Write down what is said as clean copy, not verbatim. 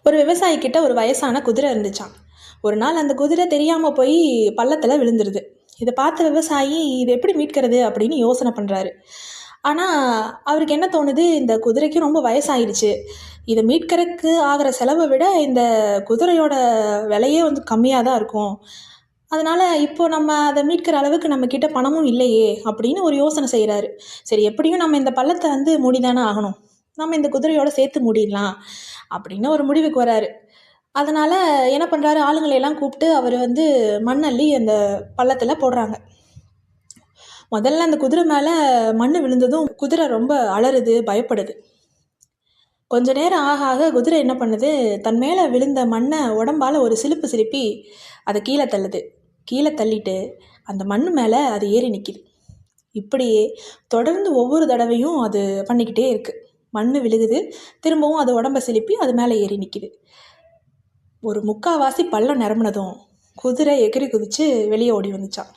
ஒரு விவசாயிக்கிட்ட ஒரு வயசான குதிரை இருந்துச்சாம். ஒரு நாள் அந்த குதிரை தெரியாமல் போய் பள்ளத்தில் விழுந்துருது. இதை பார்த்த விவசாயி இதை எப்படி மீட்கிறது அப்படின்னு யோசனை பண்ணுறாரு. ஆனால் அவருக்கு என்ன தோணுது, இந்த குதிரைக்கு ரொம்ப வயசாயிருச்சு, இதை மீட்கறதுக்கு ஆகிற செலவை விட இந்த குதிரையோட விலையே கம்மியாக தான் இருக்கும். அதனால் இப்போ நம்ம அதை மீட்கிற அளவுக்கு நம்மக்கிட்ட பணமும் இல்லையே அப்படின்னு ஒரு யோசனை செய்கிறாரு. சரி, எப்படியும் நம்ம இந்த பள்ளத்தை மூடிதானே ஆகணும், நம்ம இந்த குதிரையோட சேர்த்து மூடிடலாம் அப்படின்னு ஒரு முடிவுக்கு வராரு. அதனால் என்ன பண்ணுறாரு, ஆளுங்களையெல்லாம் கூப்பிட்டு அவர் மண்ணள்ளி அந்த பள்ளத்தில் போடுறாங்க. முதல்ல அந்த குதிரை மேலே மண் விழுந்ததும் குதிரை ரொம்ப அலறுது, பயப்படுது. கொஞ்ச நேரம் ஆக ஆக குதிரை என்ன பண்ணுது, தன் மேலே விழுந்த மண்ணை உடம்பால் ஒரு சிலுப்பு சிலுப்பி அதை கீழே தள்ளுது. கீழே தள்ளிட்டு அந்த மண் மேலே அது ஏறி நிற்கிது. இப்படியே தொடர்ந்து ஒவ்வொரு தடவையும் அது பண்ணிக்கிட்டே இருக்குது. மண் விழுகுது, திரும்பவும் அது உடம்பை சிலுப்பி அது மேலே ஏறி நிற்கிது. ஒரு 3/4 பள்ளம் நிரம்பினதும் குதிரை எகிரி குதித்து வெளியே ஓடி வந்துச்சான்.